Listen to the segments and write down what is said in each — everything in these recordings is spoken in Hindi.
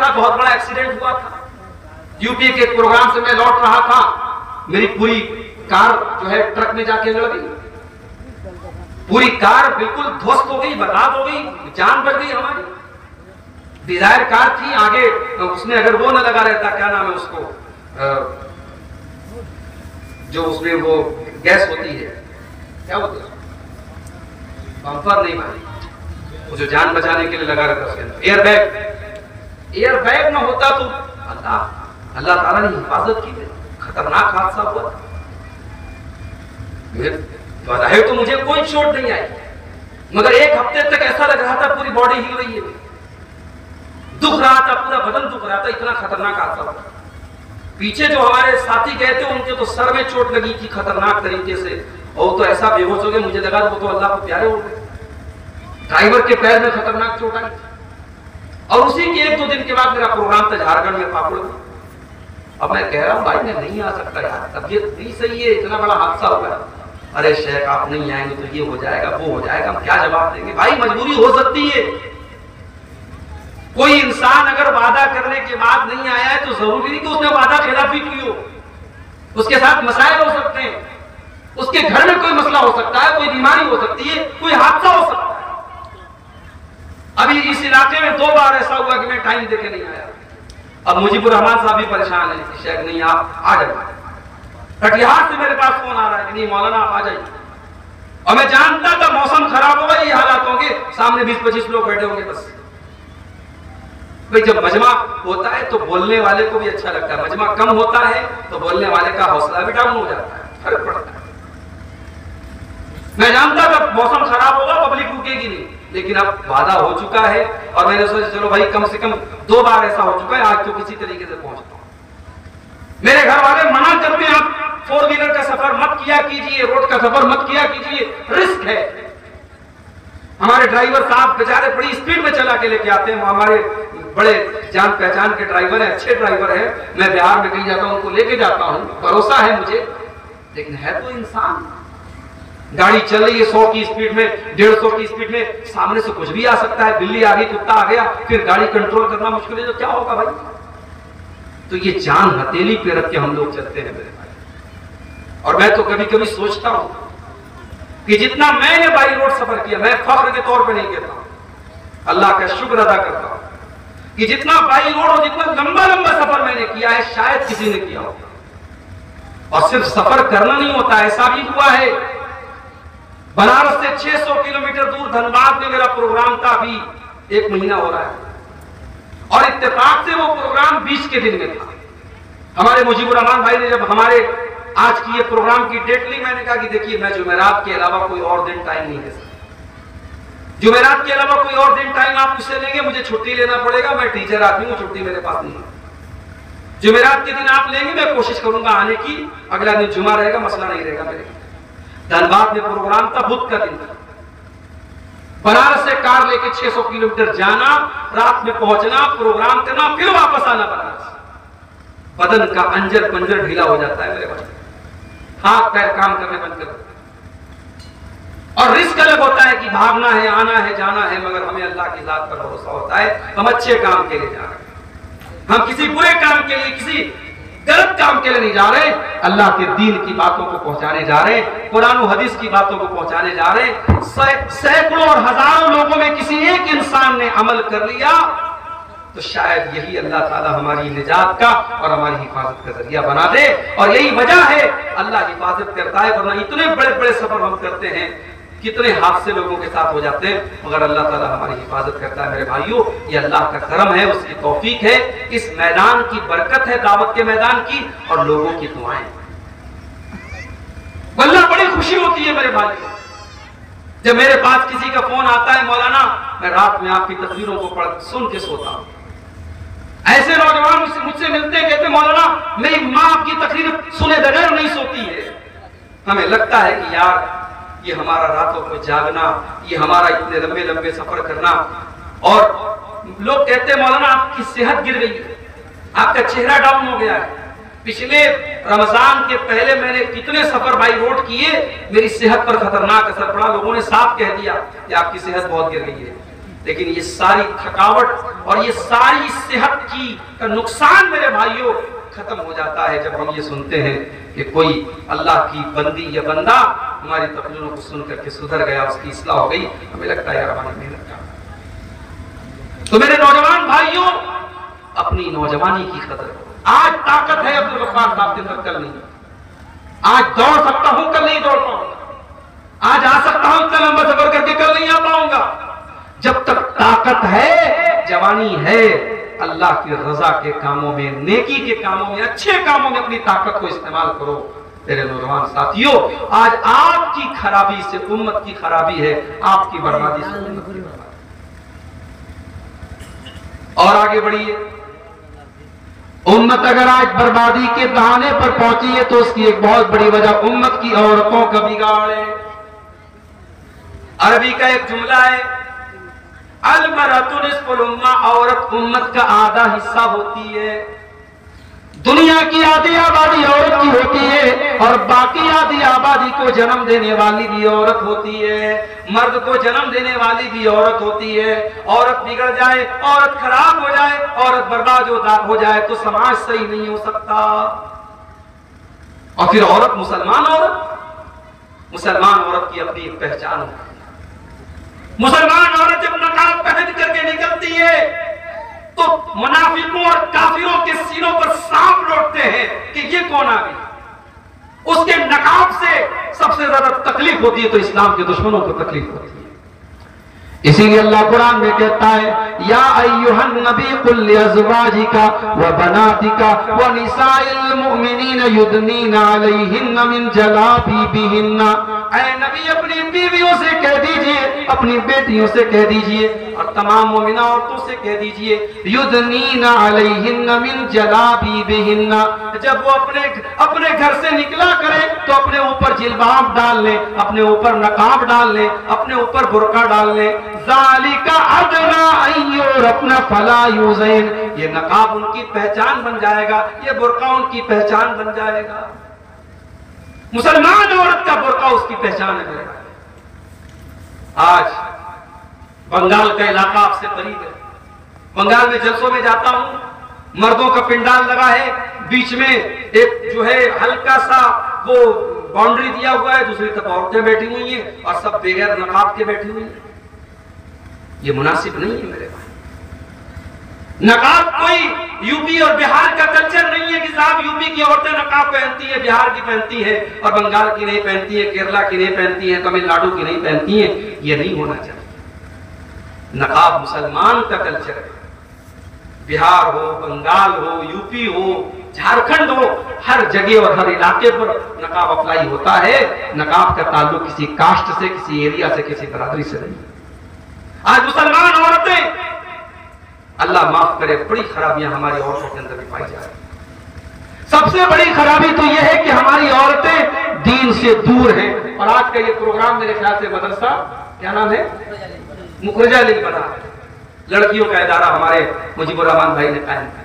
साथ बहुत बड़ा एक्सीडेंट हुआ था। यूपी के प्रोग्राम से मैं लौट रहा था, मेरी पूरी कार जो है ट्रक में जाके लड़ गई, पूरी कार बिल्कुल ध्वस्त हो गई, बर्बाद हो गई, जान बच गई हमारी। डिजायर कार थी, आगे उसमें अगर वो न लगा रहता, क्या नाम है उसको, जो उसमें वो गैस होती है, क्या होता है, बम्पर नहीं भाई, वो जो जान बचाने के लिए लगा रहता उसके अंदर, एयरबैग। एयरबैग न होता तो अल्लाह ताला ने हिफाजत की, खतरनाक हादसा हुआ था। है तो मुझे कोई चोट नहीं आई, मगर एक हफ्ते तक ऐसा लग रहा था पूरी बॉडी हिल रही है, दुख रहा था, पूरा बदन दुख रहा था, इतना खतरनाक हादसा था। पीछे जो हमारे साथी गए थे उनके तो सर में चोट लगी थी खतरनाक तरीके से, और तो ऐसा बेहोश हो गए, मुझे लगा वो तो अल्लाह को प्यारे हो गए। ड्राइवर के पैर में खतरनाक चोट आई, और उसी के 1-2 दिन के बाद मेरा प्रोग्राम था झारखंड में पाकुड़ में। अब मैं कह रहा हूँ भाई मैं नहीं आ सकता यार, तबीयत नहीं सही है, इतना बड़ा हादसा हुआ है। अरे शेख आप नहीं आएंगे तो ये हो जाएगा, वो हो जाएगा, हम क्या जवाब देंगे। भाई मजबूरी हो सकती है, कोई इंसान अगर वादा करने के बाद नहीं आया है तो जरूरी नहीं कि उसने वादा खिलाफी की हो, उसके साथ मसाइल हो सकते हैं, उसके घर में कोई मसला हो सकता है, कोई बीमारी हो सकती है, कोई हादसा हो सकता है। अभी इस इलाके में 2 बार ऐसा हुआ कि मैं टाइम देके नहीं आया। अब मुजीबुर रहमान साहब भी परेशान है कि शेख नहीं आप आ जाए। कटिहार से मेरे पास फोन आ रहा है कि नहीं मौलाना आप आ जाइए, और मैं जानता था मौसम खराब होगा, ये हालात होंगे, सामने 20-25 लोग बैठे होंगे बस। भाई जब मजमा होता है तो बोलने वाले को भी अच्छा लगता है, मजमा कम होता है तो बोलने वाले का हौसला भी डाउन हो जाता है, फर्क पड़ता है। मैं जानता था मौसम खराब होगा, पब्लिक रुकेगी नहीं, लेकिन अब वादा हो चुका है, और मैंने सोचा चलो भाई कम से कम 2 बार ऐसा हो चुका है, आज तो किसी तरीके से पहुंचता हूं। मेरे घर वाले मना करते हैं आप 4 व्हीलर का सफर मत किया कीजिए, रोड का सफर मत किया कीजिए, रिस्क है। हमारे ड्राइवर साहब बेचारे बड़ी स्पीड में चला के लेके आते हैं, हमारे बड़े जान पहचान के ड्राइवर हैं, अच्छे ड्राइवर हैं, मैं बिहार में कहीं जाता हूं उनको लेके जाता हूं, भरोसा है मुझे, लेकिन है तो इंसान। गाड़ी चल रही है 100 की स्पीड में, 150 की स्पीड में, सामने से कुछ भी आ सकता है, बिल्ली आ गई, कुत्ता आ गया, फिर गाड़ी कंट्रोल करना मुश्किल है, तो क्या होगा भाई। तो ये जान हथेली पे रख के हम लोग चलते हैं मेरे भाई। और मैं तो कभी कभी सोचता हूं कि जितना मैंने बाई रोड सफर किया, मैं फख्र के तौर पे नहीं कहता, अल्लाह का शुक्र अदा करता हूं कि जितना बाई रोड और जितना लंबा लंबा सफर मैंने किया है शायद किसी ने किया हो। और सिर्फ सफर करना नहीं होता, ऐसा भी हुआ है बनारस से 600 किलोमीटर दूर धनबाद में मेरा प्रोग्राम था, अभी 1 महीना हो रहा है, और इत्तेफाक से वो प्रोग्राम 20 के दिन में था। हमारे मुजीबुर रहमान भाई ने जब हमारे आज की ये प्रोग्राम की डेट ली, मैंने कहा कि देखिए मैं जुमेरात के अलावा कोई और दिन टाइम नहीं दे सकता, जुमेरात के अलावा कोई और दिन टाइम आप मुझसे लेंगे, मुझे छुट्टी लेना पड़ेगा, मैं टीचर आदमी हूं, छुट्टी मेरे पास नहीं है। जुमेरात के दिन आप लेंगे, मैं कोशिश करूंगा आने की, अगला दिन जुमा रहेगा, मसला नहीं रहेगा मेरे। धनबाद में प्रोग्राम था, बुध का दिन था, बनारस से कार लेके 600 किलोमीटर जाना, रात में पहुंचना, प्रोग्राम करना, फिर वापस आना बनारस। बदन का अंजर पंजर ढीला हो जाता है मेरे भाई, हाथ पैर काम करने बंद कर देते हैं। और रिस्क अलग होता है कि भागना है, आना है, जाना है, मगर हमें अल्लाह की जात पर भरोसा होता है, हम अच्छे काम के लिए जा रहे हैं, हम किसी बुरे काम के लिए, किसी गलत काम के लिए नहीं जा रहे, अल्लाह के दीन की बातों को पहुंचाने जा रहे हैं, कुरान और हदीस की बातों को पहुंचाने जा रहे हैं। सैकड़ों और हजारों लोगों में किसी एक इंसान ने अमल कर लिया तो शायद यही अल्लाह ताला हमारी निजात का और हमारी हिफाजत का जरिया बना दे। और यही वजह है अल्लाह हिफाजत करता है, वरना इतने बड़े बड़े सफर हम करते हैं, कितने हादसे लोगों के साथ हो जाते हैं, मगर अल्लाह ताला हमारी हिफाजत करता है। मेरे भाइयों, ये अल्लाह का करम है, उसकी तौफीक है, इस मैदान की बरकत है, दावत के मैदान की, और लोगों की दुआएं। वल्लाह बड़ी खुशी होती है मेरे भाइयों जब मेरे पास किसी का फोन आता है, मौलाना मैं रात में आपकी तस्वीरों को पढ़ सुन के सोता हूं। ऐसे नौजवान मुझसे मिलते हैं, कहते मौलाना मेरी माँ आपकी तकरीर सुने बगैर नहीं सोती है। हमें लगता है कि यार ये हमारा रातों को जागना, ये हमारा इतने लंबे लंबे सफर करना। और लोग कहते हैं मौलाना आपकी सेहत गिर गई है, आपका चेहरा डाउन हो गया है। पिछले रमजान के पहले मैंने कितने सफर बाई रोड किए, मेरी सेहत पर खतरनाक असर पड़ा, लोगों ने साफ कह दिया कि आपकी सेहत बहुत गिर गई है। लेकिन ये सारी थकावट और ये सारी सेहत तरक्की का नुकसान मेरे भाइयों खत्म हो जाता है जब हम ये सुनते हैं कि कोई अल्लाह की बंदी या बंदा हमारी तकरीरों को सुन करके सुधर गया, उसकी इस्लाह हो गई। हमें लगता है यार हमारी मेहनत का। तो मेरे नौजवान भाइयों, अपनी नौजवानी की कदर करो। आज ताकत है अब्दुल गफ्फार साहब के अंदर, कल नहीं। आज दौड़ सकता हूं, कल नहीं दौड़ पाऊंगा। आज आ सकता हूं, इतना लंबा सफर करके कल नहीं आ पाऊंगा। जब तक ताकत है, जवानी है, अल्लाह की रजा के कामों में, नेकी के कामों में, अच्छे कामों में अपनी ताकत को इस्तेमाल करो। मेरे नौजवान साथियों, आज आपकी खराबी से उम्मत की खराबी है, आपकी बर्बादी से उम्मत की बर्बादी। और आगे बढ़िए। उम्मत अगर आज बर्बादी के बहाने पर पहुंची है तो उसकी एक बहुत बड़ी वजह उम्मत की औरतों का बिगाड़ है। अरबी का एक जुमला है, अल-मरअतु निस्फुल उम्मा, औरत उम्मत का आधा हिस्सा होती है। दुनिया की आधी आबादी औरत की होती है और बाकी आधी आबादी को जन्म देने वाली भी औरत होती है। मर्द को जन्म देने वाली भी औरत होती है। औरत बिगड़ जाए, औरत खराब हो जाए, औरत बर्बाद हो जाए तो समाज सही नहीं हो सकता। और फिर औरत मुसलमान औरत की अपनी एक पहचान होती है। मुसलमान औरत जब नकाब पहन करके निकलती है तो मुनाफिकों और काफिरों के सीनों पर सांप लौटते हैं कि ये कौन आ गई। उसके नकाब से सबसे ज्यादा तकलीफ होती है तो इस्लाम के दुश्मनों को तकलीफ होती है। इसीलिए अल्लाह कुरान में कहता है, या अय्युहन नबी कुल लिअज़वाजिका व बनातिका व निसाइल मुमिनीन युदनीना अलैहिन्ना मिन जलाबिबिहिन्ना। ऐ नबी, अपनी बीवियों से कह दीजिए, अपनी बेटियों से कह दीजिए और तमाम मोमिना औरतों से कह दीजिए, युदनीना अलैहिन्ना मिन जलाबिबिहिन्ना। जब वो अपने घर से निकला करें तो अपने ऊपर जिल्बाब डाल लें, अपने ऊपर नकाब डाल लें, अपने ऊपर बुर्का डाल लें। ज़ालिका अदना अय्युरफ़ना फला युज़ैन। ये नकाब उनकी पहचान बन जाएगा, ये बुर्का उनकी पहचान बन जाएगा। मुसलमान औरत का बुर्का उसकी पहचान है। मेरे आज बंगाल का इलाका आपसे करीब है। बंगाल में जलसों में जाता हूं, मर्दों का पिंडाल लगा है, बीच में एक जो है हल्का सा वो बाउंड्री दिया हुआ है, दूसरी तरफ औरतें बैठी हुई हैं और सब बगैर नकाब के बैठी हुई हैं। ये मुनासिब नहीं है मेरे भाई। नकाब कोई यूपी और बिहार का कल्चर नहीं है कि साहब यूपी की औरतें नकाब पहनती है, बिहार की पहनती है और बंगाल की नहीं पहनती है, केरला की नहीं पहनती है, तमिलनाडु की नहीं पहनती है। ये नहीं होना चाहिए। नकाब मुसलमान का कल्चर है। बिहार हो, बंगाल हो, यूपी हो, झारखंड हो, हर जगह और हर इलाके पर नकाब अप्लाई होता है। नकाब का ताल्लुक किसी कास्ट से, किसी एरिया से, किसी बरादरी से नहीं। आज मुसलमान औरतें, अल्लाह माफ करे, बड़ी खराबियां हमारी औरतों के अंदर भी पाई जा रही। सबसे बड़ी खराबी तो यह है कि हमारी औरतें दीन से दूर हैं। और आज का ये प्रोग्राम मेरे ख्याल से मदरसा, क्या नाम है, मुखरजा लीग बना है, लड़कियों का इदारा हमारे मुजीबुर रहमान भाई ने कायम किया।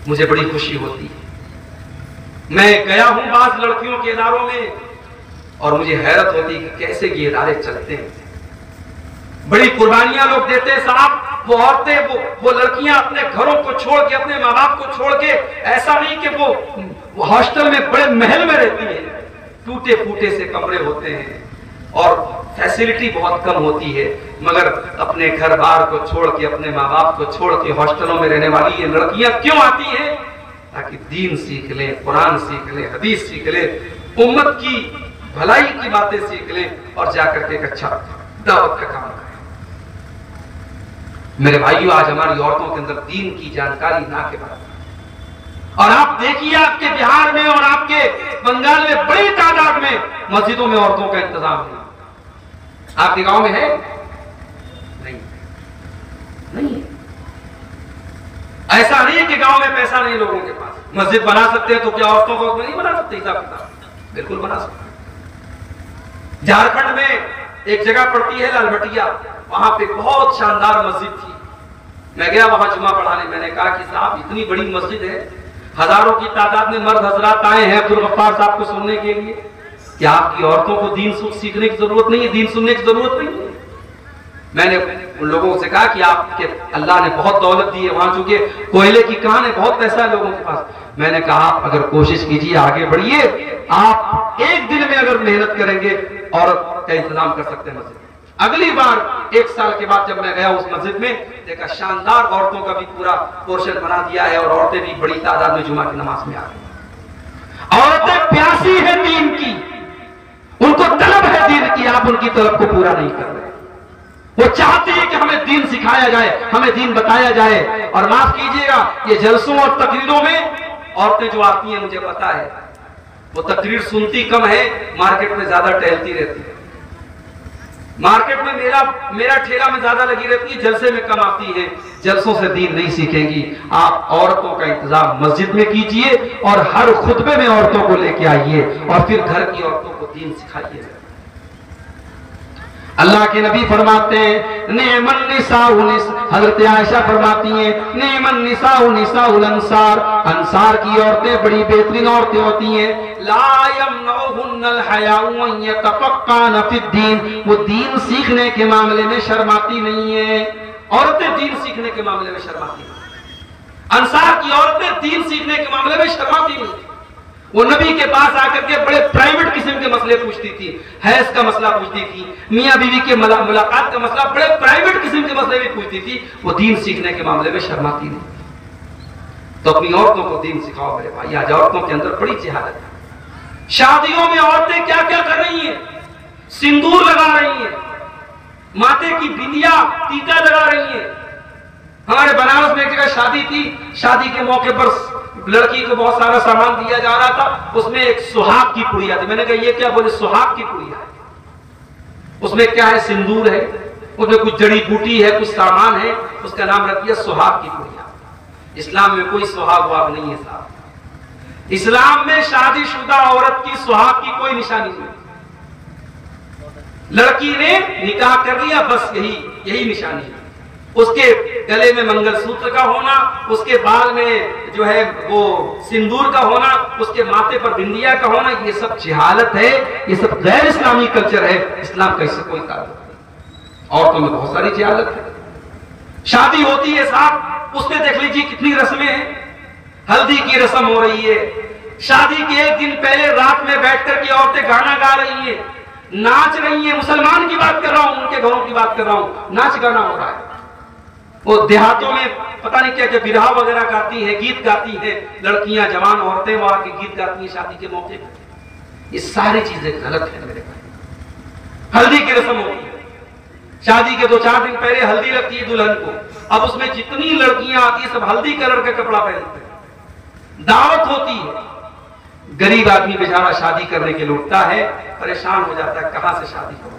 मुझे बड़ी खुशी होती है। मैं गया हूं बाज़ लड़कियों के इदारों में और मुझे हैरत होती है कि कैसे ये इदारे चलते हैं। बड़ी कुर्बानियां लोग देते हैं साहब। वो औरतें, वो लड़कियां अपने घरों को छोड़ के, अपने माँ बाप को छोड़ के, ऐसा नहीं कि वो हॉस्टल में बड़े महल में रहती है, टूटे फूटे से कमरे होते हैं और फैसिलिटी बहुत कम होती है, मगर अपने घर बार को छोड़ के, अपने माँ बाप को छोड़ के हॉस्टलों में रहने वाली ये लड़कियां क्यों आती हैं? ताकि दीन सीख लें, कुरान सीख लें, हदीस सीख लें, उम्मत की भलाई की बातें सीख लें और जाकर के एक अच्छा दावत का काम करें। मेरे भाइयों, आज हमारी औरतों के अंदर दीन की जानकारी ना के बराबर। और आप देखिए, आपके बिहार में और आपके बंगाल में बड़ी तादाद में मस्जिदों में औरतों का इंतजाम है। आपके गांव में है? नहीं, नहीं है। ऐसा नहीं है कि गांव में पैसा नहीं लोगों के पास, मस्जिद बना सकते हैं तो क्या औरतों को नहीं बना सकते? हिसाब किताब बिल्कुल बना सकते हैं। झारखंड में एक जगह पड़ती है लालबटिया, वहां पे बहुत शानदार मस्जिद थी। मैं गया वहां जुमा पढ़ाने। मैंने कहा कि साहब इतनी बड़ी मस्जिद है, हजारों की तादाद में मर्द हजरात आए हैं अब्दुल गफ्फार साहब को सुनने के लिए। क्या आपकी औरतों को दीन सीखने की जरूरत नहीं है? दीन सुनने की जरूरत नहीं है? मैंने उन लोगों से कहा कि आपके अल्लाह ने बहुत दौलत दी है, वहां चूंकि कोयले की कान है, बहुत पैसा है लोगों के पास। मैंने कहा आप अगर कोशिश कीजिए, आगे बढ़िए, आप एक दिन में अगर मेहनत करेंगे औरत का इंतजाम कर सकते हैं मस्जिद। अगली बार 1 साल के बाद जब मैं गया उस मस्जिद में, देखा शानदार औरतों का भी पूरा पोर्शन बना दिया है और औरतें भी बड़ी तादाद में जुमा की नमाज में आ गई। औरतें प्यासी है दीन की, उनको तलब है दीन की, आप उनकी तलब को पूरा नहीं कर रहे। वो चाहते हैं कि हमें दीन सिखाया जाए, हमें दीन बताया जाए। और माफ कीजिएगा, ये जलसों और तकरीरों में औरतें जो आती हैं, मुझे पता है वो तकरीर सुनती कम है, मार्केट में ज्यादा टहलती रहती है। मार्केट में मेरा ठेला में ज्यादा लगी रहती है, जलसे में कम आती है। जलसों से दीन नहीं सीखेंगी। आप औरतों का इंतजाम मस्जिद में कीजिए और हर खुतबे में औरतों को लेके आइए और फिर घर की औरतों को दीन सिखाइए। अल्लाह के नबी फरमाते हैं, नेमन निसाउ, हजरत आयशा फरमाती हैं, नेमन निसाउ निसाउल अंसार, अंसार की औरतें बड़ी बेहतरीन औरतें होती हैं। ला यमनउहुन्नल हयाउ अन यतफक्कान फिद्दीन, वो दीन सीखने के मामले में शर्माती नहीं है। औरतें दीन सीखने के मामले में शर्माती नहीं। अंसार की औरतें दीन सीखने के मामले में शर्माती नहीं। वो नबी के पास आकर के बड़े प्राइवेट किस्म के मसले पूछती थी, हैज का मसला पूछती थी, मियां बीवी के मुलाकात का मसला, बड़े प्राइवेट किस्म के मसले भी पूछती थी। वो दीन सीखने के मामले में शर्माती नहीं। तो अपनी औरतों को दीन सिखाओ मेरे भाई। आज औरतों के अंदर बड़ी जहालत है। शादियों में औरतें क्या क्या कर रही हैं, सिंदूर लगा रही हैं, माथे की बिंदिया टीका लगा रही हैं। हमारे बनारस में एक जगह शादी थी, शादी के मौके पर लड़की को बहुत सारा सामान दिया जा रहा था, उसमें एक सुहाग की पुड़िया थी। मैंने कहा ये क्या? बोले सुहाग की पुड़िया है। उसमें क्या है? सिंदूर है, उसमें कुछ जड़ी बूटी है, कुछ सामान है, उसका नाम रख दिया सुहाग की पुड़िया। इस्लाम में कोई सुहाग वाग नहीं है साहब। इस्लाम में शादीशुदा औरत की सुहाग की कोई निशानी नहीं। लड़की ने निकाह कर लिया, बस यही निशानी है। उसके गले में मंगलसूत्र का होना, उसके बाल में जो है वो सिंदूर का होना, उसके माथे पर बिंदिया का होना, ये सब जहालत है, ये सब गैर इस्लामी कल्चर है। इस्लाम का इससे कोई ताल्लुक नहीं। औरतों में बहुत सारी जहालत है। शादी होती है साहब, उसमें देख लीजिए कितनी रस्में हैं। हल्दी की रस्म हो रही है, शादी के एक दिन पहले रात में बैठकर के औरतें गाना गा रही है, नाच रही है। मुसलमान की बात कर रहा हूं, उनके घरों की बात कर रहा हूं, नाच गाना हो रहा है। वो देहातों में पता नहीं क्या क्या बिरहा वगैरह गाती है, गीत गाती है लड़कियां, जवान औरतें वहां के गीत गाती हैं शादी के मौके पर। ये सारी चीजें गलत है मेरे भाई। हल्दी की रस्म होती है, शादी के 2-4 दिन पहले हल्दी लगती है दुल्हन को। अब उसमें जितनी लड़कियां आती है सब हल्दी कलर का कपड़ा पहनते हैं। दावत होती है, गरीब आदमी बेचारा शादी करने के लिए उठता है, परेशान हो जाता है, कहां से शादी करूं।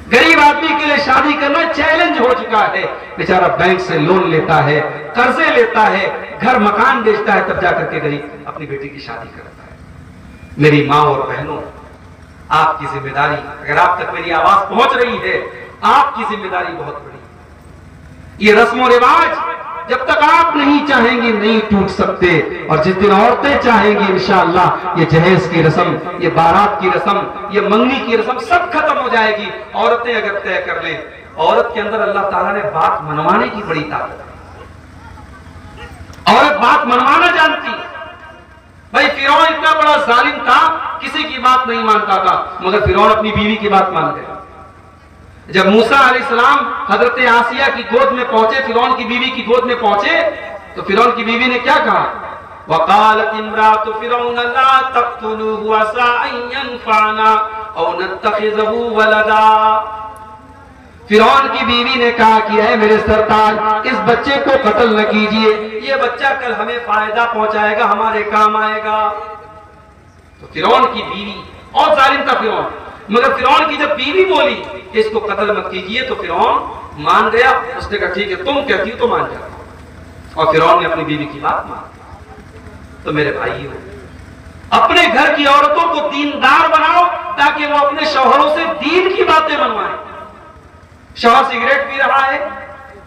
गरीब आदमी के लिए शादी करना चैलेंज हो चुका है। बेचारा बैंक से लोन लेता है, कर्जे लेता है, घर मकान बेचता है, तब जाकर के गरीब अपनी बेटी की शादी करता है। मेरी माँ और बहनों, आपकी जिम्मेदारी, अगर आप तक मेरी आवाज पहुंच रही है, आपकी जिम्मेदारी बहुत बड़ी। ये रस्म और रिवाज जब तक आप नहीं चाहेंगे नहीं टूट सकते। और जिस दिन औरतें चाहेंगी इंशाअल्लाह, ये जहेज की रस्म, ये बारात की रस्म, ये मंगनी की रस्म सब खत्म हो जाएगी। औरतें अगर तय कर लें, औरत के अंदर अल्लाह ताला ने बात मनवाने की बड़ी ताकत है। औरत बात मनवाना जानती है। भाई फिरौन इतना बड़ा जालिम था, किसी की बात नहीं मानता था, मगर फिरौन अपनी बीवी की बात मान गया। जब मूसा अलैहिस्सलाम हजरत आसिया की गोद में पहुंचे, फिरौन की बीवी की गोद में पहुंचे, तो फिरौन की बीवी ने क्या कहा? वक़ालत इम्रातु फिरौन ला तक़्तुलूहु असा अन यनफ़अना औ नत्तख़िज़हु वलदा। फिरौन की बीवी ने कहा कि है मेरे सरताज, इस बच्चे को कत्ल न कीजिए, ये बच्चा कल हमें फायदा पहुंचाएगा, हमारे काम आएगा। तो फिरौन की बीवी, और जालिम था फिरौन, मगर फिरौन की जब बीवी बोली कि इसको कत्ल मत कीजिए, तो फिरौन मान गया। उसने कहा ठीक है, तुम कहती हो तो मान जाओ। और फिरौन ने अपनी बीवी की बात मान। तो मेरे भाइयों, अपने घर की औरतों को दीनदार बनाओ ताकि वो अपने शौहरों से दीन की बातें मनवाएं। शौहर सिगरेट पी रहा है,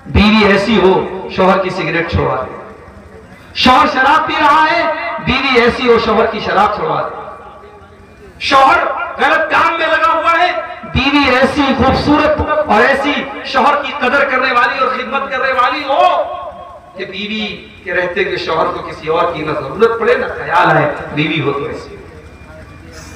बीवी ऐसी हो शौहर की सिगरेट छोड़ा दे। शौहर शराब पी रहा है, बीवी ऐसी हो शौहर की शराब छोड़ा दे। शौहर गलत काम में लगा हुआ है। बीवी ऐसी खूबसूरत और ऐसी शौहर की कदर करने वाली और खिदमत करने वाली हो कि बीवी के रहते हुए शौहर को किसी और की ना जरूरत पड़े ना ख्याल आए, बीवी हो तो ऐसी।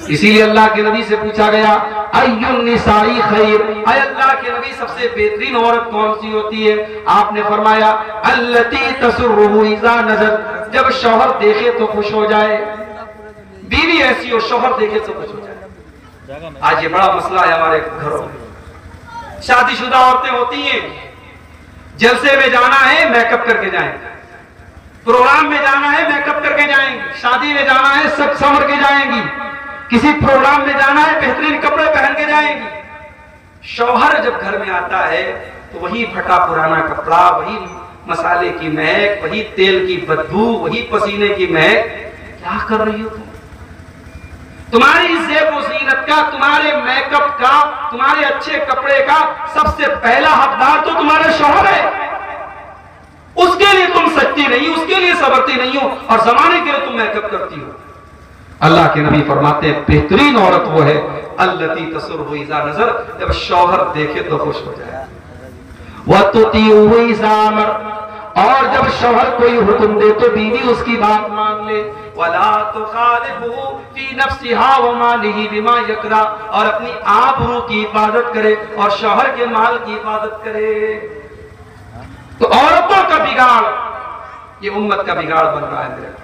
इसीलिए अल्लाह के नबी से पूछा गया अय्युन निसाई खैर, अल्लाह के नबी सबसे बेहतरीन औरत कौन सी होती है? आपने फरमाया अल्लती तसुर्रुहु इज़ा नज़र, जब शौहर देखे तो खुश हो जाए। बीवी ऐसी हो शौहर देखे तो खुश हो जाए। आज ये बड़ा मसला है हमारे घरों में। शादीशुदा औरतें होती हैं, जलसे में जाना है मेकअप करके जाएंगे, प्रोग्राम में जाना है मेकअप करके जाएंगे, शादी में जाना है सच संवर के जाएंगी, किसी प्रोग्राम में जाना है बेहतरीन कपड़े पहन के जाएंगी। शौहर जब घर में आता है तो वही फटा पुराना कपड़ा, वही मसाले की महक, वही तेल की बदबू, वही पसीने की महक। क्या कर रही हो तुम? तुम्हारी ज़ेब व ज़ीनत का, तुम्हारे मेकअप का, तुम्हारे अच्छे कपड़े का सबसे पहला हकदार तो तुम्हारा शौहर है। उसके लिए तुम सच्ची नहीं, उसके लिए सवरती नहीं हो और जमाने के लिए तुम मेकअप करती हो। अल्लाह के नबी फरमाते हैं बेहतरीन औरत वो है अल्लती तसुर्रुहु इज़ा नज़र, जब शौहर देखे तो खुश हो जाए। वतुतीउहु इज़ा अमर, और जब शौहर कोई हुक्म दे तो बीवी उसकी बात मान ले। वला तुखालिफुहु फी नफ्सिहा व मालिही बिमा यकरा, और अपनी आबरू की हिफाजत करे और शौहर के माल की हिफाजत करे। तो औरतों का बिगाड़ ये उम्मत का बिगाड़ बन रहा है मेरे।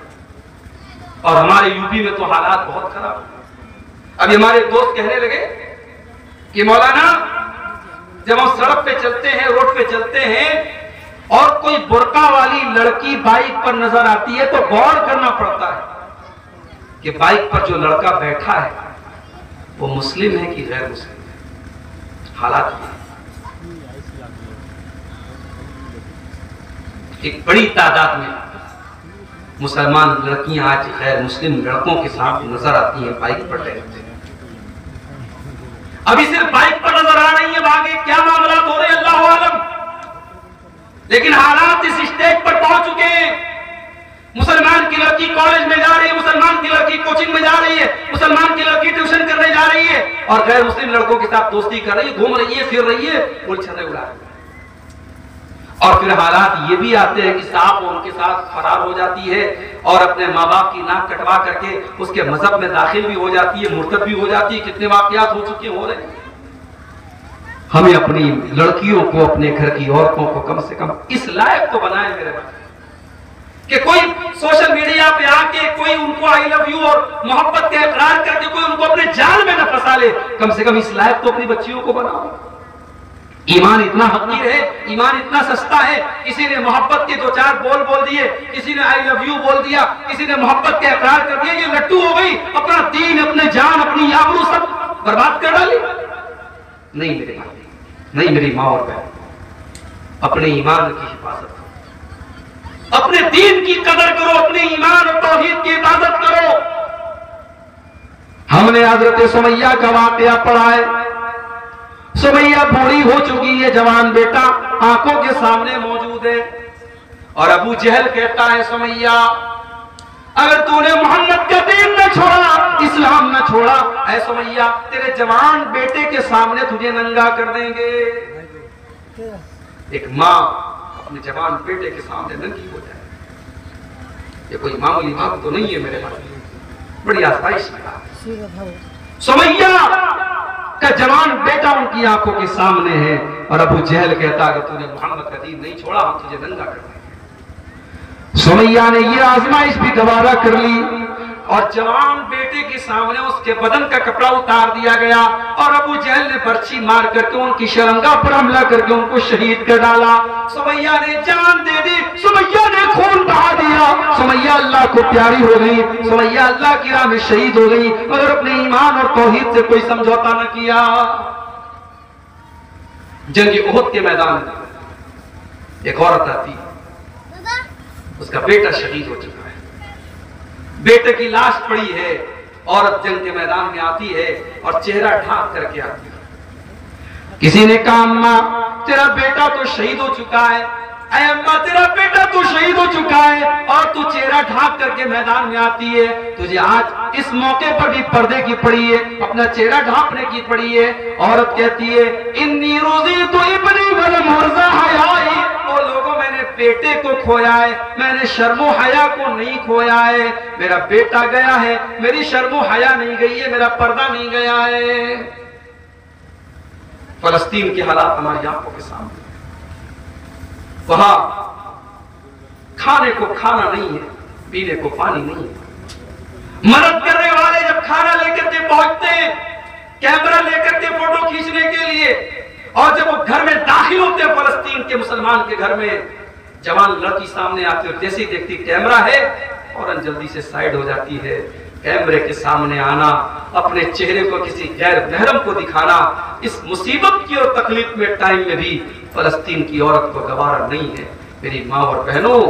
और हमारे यूपी में तो हालात बहुत खराब है। अभी हमारे दोस्त कहने लगे कि मौलाना जब हम सड़क पे चलते हैं, रोड पे चलते हैं और कोई बुर्का वाली लड़की बाइक पर नजर आती है तो गौर करना पड़ता है कि बाइक पर जो लड़का बैठा है वो मुस्लिम है कि गैर मुस्लिम है। हालात एक बड़ी तादाद में मुसलमान लड़कियां आज गैर मुस्लिम लड़कों के साथ नजर आती हैं बाइक पर टहलते। अभी सिर्फ बाइक पर नजर आ रही है, आगे क्या मामला हो रहे अल्लाह आलम। लेकिन हालात इस स्टेज पर पहुंच चुके हैं। मुसलमान की लड़की कॉलेज में जा रही है, मुसलमान की लड़की कोचिंग में जा रही है, मुसलमान की लड़की ट्यूशन करने जा रही है और गैर मुस्लिम लड़कों के साथ दोस्ती कर रही है, घूम रही है, फिर रही है, उलझने उड़ा रही है। और फिर हालात ये भी आते हैं कि साहब उनके साथ फरार हो जाती है और अपने माँ बाप की नाक कटवा करके उसके मजहब में दाखिल भी हो जाती है, मुर्तद भी हो जाती है। कितने वाकयात हो चुके हो रहे हैं। हमें अपनी लड़कियों को, अपने घर की औरतों को कम से कम इस लायक तो बनाए मेरे भाई कि कोई सोशल मीडिया पे आके कोई उनको आई लव यू और मोहब्बत का इकरार करके कोई उनको अपने जाल में न फंसा ले। कम से कम इस लायक तो अपनी बच्चियों को बनाओ। ईमान इतना हकीर है, ईमान इतना सस्ता है। किसी ने मोहब्बत के दो चार बोल दिए, किसी ने आई लव यू बोल दिया, किसी ने मोहब्बत का इकरार कर दिया, ये लट्टू हो गई, अपना दीन, अपने जान, अपनी आबरू सब बर्बाद कर डाली। नहीं मेरे भाई, नहीं मेरी माँ और बहन, अपने ईमान की हिफाजत करो, अपने दीन की कदर करो, अपने ईमान और तौहीद की हिफाजत करो। हमने हजरत सुमैया का वाकया पढ़ा है। सुमैया बूढ़ी हो चुकी है, जवान बेटा आंखों के सामने मौजूद है और अबू जहल कहता है सुमैया अगर तूने मोहम्मद का दीन न छोड़ा, इस्लाम न छोड़ा, ऐ सुमैया तेरे जवान बेटे के सामने तुझे नंगा कर देंगे। एक माँ अपने जवान बेटे के सामने नंगी हो जाए, ये कोई मामूली बात तो नहीं है मेरे भाई, बड़ी आसाइश में। सुमैया का जवान बेटा उनकी आंखों के सामने है और अबू जहल कहता अगर तूने मोहम्मद का दीन नहीं छोड़ा हम तुझे नंगा कर देंगे। सुमैया ने ये आजमाइश भी दोबारा कर ली और जवान बेटे के सामने उसके बदन का कपड़ा उतार दिया गया और अबू जहल ने बर्छी मार करके उनकी शर्मगाह पर हमला करके उनको शहीद कर डाला। सुमैया ने जान दे दी, सुमैया ने खून बहा दिया, सुमैया अल्लाह को प्यारी हो गई, सुमैया अल्लाह की राह में शहीद हो गई, मगर अपने ईमान और तौहीद से कोई समझौता न किया। जंग उहद के मैदान में एक औरत आती, उसका बेटा शहीद हो चुका है, बेटे की लाश पड़ी है, औरत जंग के मैदान में आती है और चेहरा ढांक करके आती है। किसी ने कहा अम्मा तेरा बेटा तो शहीद हो चुका है, अम्मा तेरा बेटा तो शहीद हो चुका है और तू चेहरा चेहरा ढांक करके मैदान में आती है, तुझे आज इस मौके पर भी पर्दे की पड़ी है, अपना चेहरा ढांकने की पड़ी है। औरत कहती है इन्नी रोजी तो इब्नी वल मुर्जा हयाई, ओ लोगों मैंने बेटे को खोया है, मैंने शर्मो हया को नहीं खोया है। मेरा बेटा गया है, मेरी शर्मो हया नहीं गई है, मेरा पर्दा नहीं गया है। फलस्तीन के हालात हमारी आंखों के सामने, वहां खाने को खाना नहीं है, पीने को पानी नहीं है। मदद करने वाले जब खाना लेकर के पहुंचते हैं, कैमरा लेकर के फोटो खींचने के लिए, और जब वो घर में दाखिल होते हैं फलस्तीन के मुसलमान के घर में, जवान लड़की सामने आती है, जैसे ही देखती कैमरा है फौरन जल्दी से साइड हो जाती है। कैमरे के सामने आना, अपने चेहरे को किसी गैर महरम को दिखाना, इस मुसीबत की और तकलीफ में टाइम में भी फलस्तीन की औरत को गवारा नहीं है। मेरी माँ और बहनों,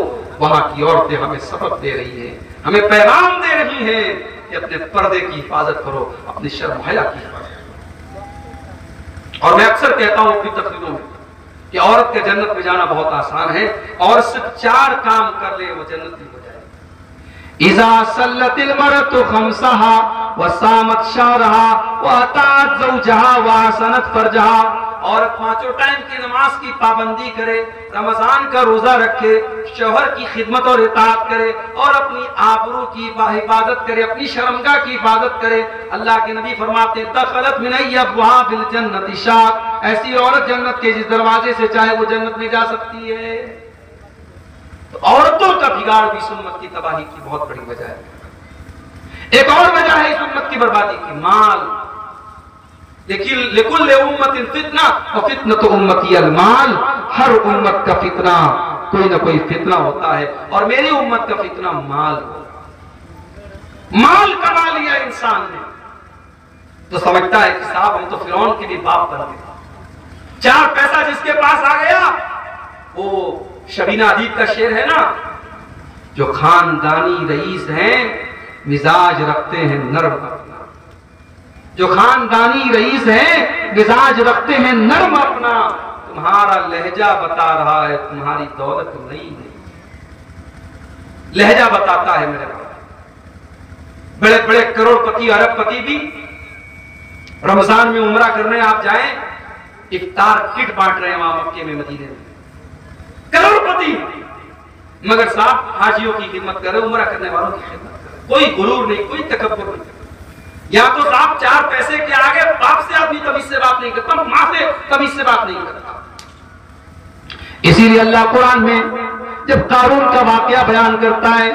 वहां की औरतें हमें सबक दे रही हैं, हमें पैगाम दे रही हैं कि अपने पर्दे की हिफाजत करो, अपनी शर्म हया की हिफाजत करो। और मैं अक्सर कहता हूं अपनी तकरीरों में कि औरत के जन्नत में जाना बहुत आसान है, और सिर्फ 4 काम कर ले वो जन्नत में हो जाए। इज़ा सल्लतिल मरअतु खम्सहा व सामत शहरहा व अतात ज़ौजहा व हसनत फरजहा, औरत 5 टाइम की नमाज की पाबंदी करे, रमजान का रोजा रखे, शौहर की खिदमत और इताअत करे, और अपनी आबरू की हिफाजत करे, अपनी शर्मगाह की हिफाजत करे। अल्लाह के नबी फरमाते हैं दखलत मिन अब्वाब बिल जन्नति शाक, ऐसी औरत जन्नत के जिस दरवाजे से चाहे वो जन्नत में जा सकती है। तो औरतों का बिगाड़ भी इस उम्मत की तबाही की बहुत बड़ी वजह है। एक और वजह है इस उम्मत की बर्बादी की, माल। देखिए लिकुल उम्मतिन फितना और फितनत उम्मती अल माल, हर उम्मत का फितना कोई ना कोई फितना होता है, और मेरी उम्मत का फितना माल। माल कमा लिया इंसान ने तो समझता है कि साहब हम तो फिरौन के भी बाप बन गए। 4 पैसा जिसके पास आ गया, वो शबीना अदीब का शेर है ना, जो खानदानी रईस हैं मिजाज रखते हैं नर्म अपना, जो खानदानी रईस हैं मिजाज रखते हैं नर्म अपना। तुम्हारा लहजा बता रहा है तुम्हारी दौलत नहीं है, लहजा बताता है मेरे भाई। बड़े बड़े करोड़पति अरबपति भी रमजान में उम्रा करने आप जाएं, इफ्तार किट बांट रहे हैं वहां मक्के में मदीने में, करोड़पति, मगर साहब हाजियों की खिदमत कर रहे, उम्रा करने वालों की खिदमत कर रहे, कोई गुरूर नहीं, कोई तकब्बुर नहीं। या तो साहब 4 पैसे के आगे बाप से आदमी तमीज से बात नहीं करता, मां से तमीज से बात नहीं करता। इसीलिए अल्लाह कुरान में जब कारून का वाकया बयान करता है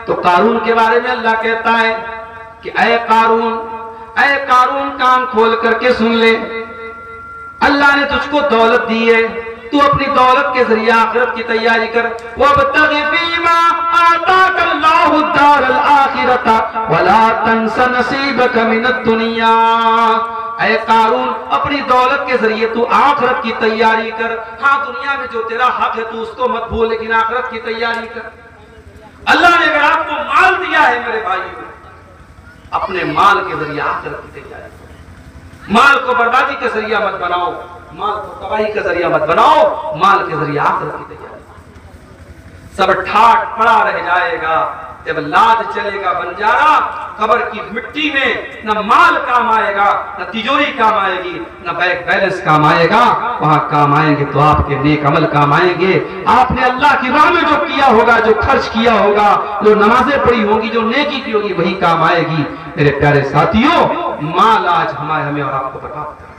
तो कारून के बारे में अल्लाह कहता है कि ऐ कारून कान खोल करके सुन ले, अल्लाह ने तुझको दौलत दी है, तू अपनी दौलत के जरिए आखिरत की तैयारी कर। वब्तगि फीमा आताकल्लाहु दारल आखिरता वला तंस नसीबक मिनद दुनिया। ऐ कारून, अपनी दौलत के जरिए तू आखिरत की तैयारी कर। हाँ, दुनिया में जो तेरा हक है तू उसको मत भूल, लेकिन आखिरत की तैयारी कर। अल्लाह ने अगर आपको माल दिया है मेरे भाइयों, अपने माल के जरिए आखिरत की तैयारी करो। माल को बर्बादी का जरिया मत बनाओ, माल को तबाही का जरिया मत बनाओ, माल के जरिए आखिरत की तैयारी। सब ठाट पड़ा रह जाएगा, जब लाद चलेगा बंजारा, कब्र की मिट्टी में न माल काम आएगा, न तिजोरी काम आएगी, न बैंक बैलेंस काम आएगा। वहां काम आएंगे तो आपके नेक अमल काम आएंगे। आपने अल्लाह की राह में जो किया होगा, जो खर्च किया होगा, जो नमाजें पढ़ी होंगी, जो नेकी की होगी, वही काम आएगी। मेरे प्यारे साथियों, माल आज हमें और आपको बर्बाद कर रहा है।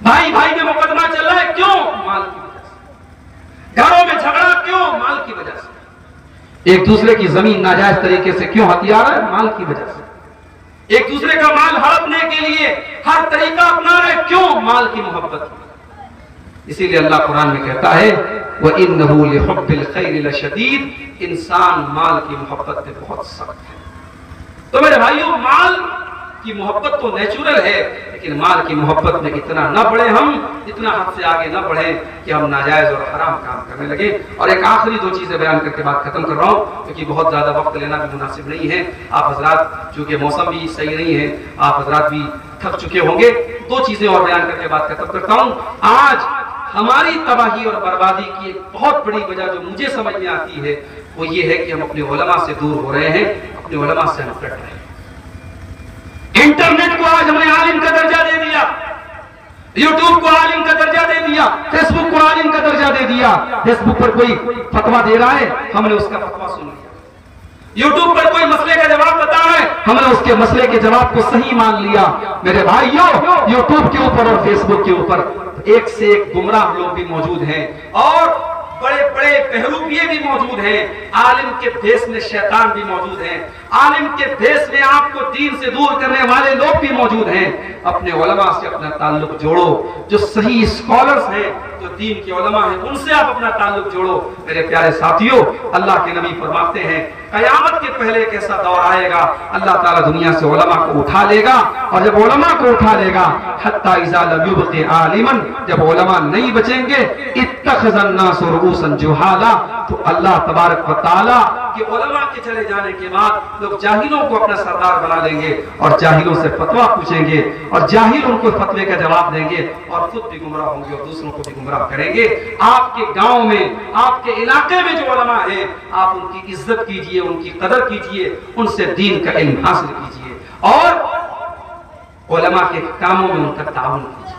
भाई भाई में मुकदमा चल रहा है, क्यों? माल की वजह से। घरों में झगड़ा क्यों? माल की वजह से। एक दूसरे की जमीन नाजायज तरीके से क्यों हथिया रहा है? माल की वजह से। एक दूसरे का माल हड़पने के लिए हर तरीका अपना रहे, क्यों? माल की मोहब्बत। इसीलिए अल्लाह कुरान में कहता है व इन्नहु लिहुब्बिल खैरि लशदीद, इंसान माल की मोहब्बत में बहुत सख्त है। तो मेरे भाइयों, माल की मोहब्बत तो नेचुरल है, लेकिन माल की मोहब्बत में इतना न बढ़े हम, इतना हद से आगे न बढ़े कि हम नाजायज और हराम काम करने लगे। और एक आखिरी 2 चीजें बयान करके बात खत्म कर रहा हूँ, क्योंकि बहुत ज्यादा वक्त लेना भी मुनासिब नहीं है। आप हजरात, चूंकि मौसम भी सही नहीं है, आप हजरात भी थक चुके होंगे। 2 चीजें और बयान करके बात खत्म करता हूँ। आज हमारी तबाही और बर्बादी की एक बहुत बड़ी वजह जो मुझे समझ में आती है वो ये है कि हम अपने उलमा से दूर हो रहे हैं, अपने उलमा से हम कट रहे हैं। इंटरनेट को आज हमने आलिम का दर्जा दे दिया, यूट्यूब को आलिम का दर्जा दे दिया, फेसबुक को आलिम का दर्जा दे दिया। फेसबुक पर कोई फतवा दे रहा है, हमने उसका फतवा सुन लिया। यूट्यूब पर कोई मसले का जवाब बता रहा है, हमने उसके मसले के जवाब को सही मान लिया। मेरे भाइयों, यूट्यूब के ऊपर और फेसबुक के ऊपर एक से एक गुमराह लोग भी मौजूद हैं और बड़े बड़े बहरूपिये भी मौजूद हैं। आलिम के भेष में शैतान भी मौजूद हैं, आलिम के भेष में आपको दीन से दूर करने वाले लोग भी मौजूद हैं। अपने उलमा से अपना ताल्लुक जोड़ो, जो सही स्कॉलर्स हैं, जो दीन के उलमा हैं, उनसे आप अपना ताल्लुक जोड़ो। मेरे प्यारे साथियों, अल्लाह के नबी फरमाते हैं कयामत के पहले एक ऐसा दौर आएगा, अल्लाह ताला दुनिया से उलमा को उठा लेगा, और जब उलमा को उठा लेगा हत्ता इज़ा लम युबक़ि आलिमन, जब उलमा नहीं बचेंगे, इत्तख़ज़न नासु रुऊसन जुहाला, तो अल्लाह तबारक व तआला के उलमा के चले जाने के बाद लोग जाहिलों को अपना सरदार बना लेंगे और जाहिलों से फतवा पूछेंगे और जाहिल उनको फतवे का जवाब देंगे और खुद भी गुमराह होंगे और दूसरों को भी गुमराह करेंगे। आपके गांव में, आपके इलाके में जो उलमा हैं, आप उनकी इज्जत कीजिए, उनकी कदर कीजिए, उनसे दीन का इल्म हासिल कीजिए और उलमा के कामों में उनका ताउन कीजिए।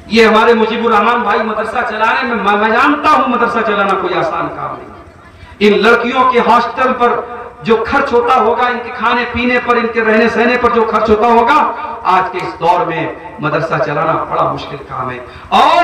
ये हमारे मुजीबुर रहमान भाई मदरसा चलाने में, मैं जानता हूं मदरसा चलाना कोई आसान काम नहीं। इन लड़कियों के हॉस्टल पर जो खर्च होता होगा, इनके खाने पीने पर, इनके रहने सहने पर जो खर्च होता होगा, आज के इस दौर में मदरसा चलाना बड़ा मुश्किल काम है। और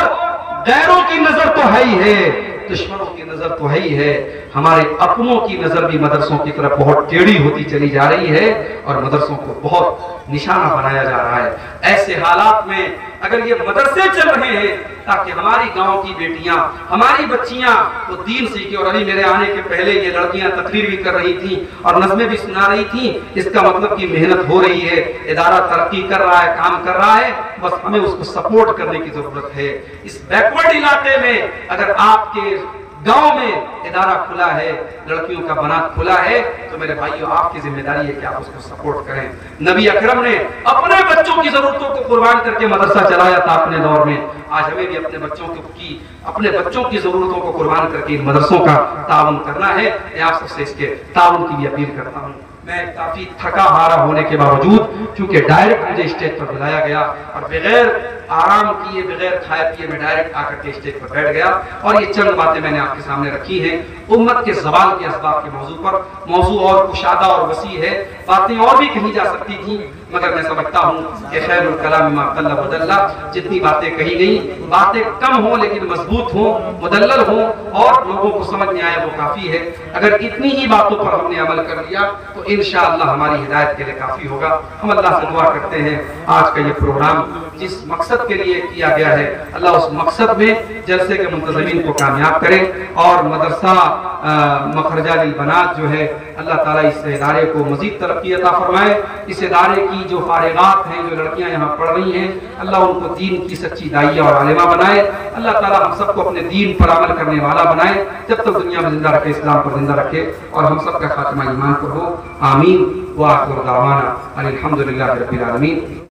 गैरों की नजर तो है ही है, दुश्मनों की नजर तो है ही है, हमारे अपनों की नजर भी मदरसों की तरफ बहुत टेढ़ी होती चली जा रही है और मदरसों को बहुत निशाना बनाया जा रहा है। ऐसे हालात में अगर ये मदरसे चल रहे हैं ताकि हमारी गांव की बेटियां, हमारी बच्चियां तो दीन सीखें, और अभी मेरे आने के पहले ये लड़कियां तकरीर भी कर रही थी और नज़्में भी सुना रही थी, इसका मतलब कि मेहनत हो रही है, इदारा तरक्की कर रहा है, काम कर रहा है, बस हमें उसको सपोर्ट करने की जरूरत है। इस बैकवर्ड इलाके में अगर आपके गांव में इदारा खुला है, लड़कियों का बनात खुला है, तो मेरे भाइयों आपकी जिम्मेदारी है कि आप उसको सपोर्ट करें। नबी अकरम ने अपने बच्चों की जरूरतों को कुर्बान करके मदरसा चलाया था अपने दौर में। आज हमें भी अपने बच्चों की जरूरतों को कुर्बान करके इन मदरसों का ताउन करना है। मैं आप सबसे इसके ताउन की भी अपील करता हूँ। मैं काफी थका हारा होने के बावजूद, क्योंकि डायरेक्ट मुझे स्टेज पर बुलाया गया और बगैर आराम किए, बगैर खाए पिए मैं डायरेक्ट आकर के स्टेज पर बैठ गया और ये चंद बातें मैंने आपके सामने रखी हैं उम्मत के ज़वाल के असबाब के मौजू पर। मौजू और कुशादा और वसी है, बातें और भी कही जा सकती थी, मगर मैं समझता हूँ कि खैरुल कलाम मा क़ल्ल व दल्ल, जितनी बातें कही गई, बातें कम हो लेकिन मजबूत हो, मुदल्लल हो और लोगों को समझ में आए, वो काफ़ी है। अगर इतनी ही बातों पर हमने अमल कर लिया तो इंशाअल्लाह हमारी हिदायत के लिए काफ़ी होगा। हम अल्लाह से दुआ करते हैं आज का ये प्रोग्राम जिस मकसद के लिए किया गया है, अल्लाह उस मकसद में जलसे के मुंतज़मीन को कामयाब करे और मदरसा मखरजा लिल बनात जो है, अल्लाह ताला इस इदारे को मज़ीद तरक्की अता फरमाए। इस इदारे की जो फारिगात हैं, जो लड़कियां यहाँ पढ़ रही हैं, अल्लाह उनको दीन की सच्ची दाइया और आलिमा बनाए। अल्लाह ताला हम सबको अपने दीन पर अमल करने वाला बनाए, जब तक दुनिया में जिंदा रखे, इस्लाम पर जिंदा रखे और हम सब का खात्मा ईमान पर हो। आमीन व आखिर दावाना अनिल हम्दुलिल्लाहि रब्बिल आलमीन।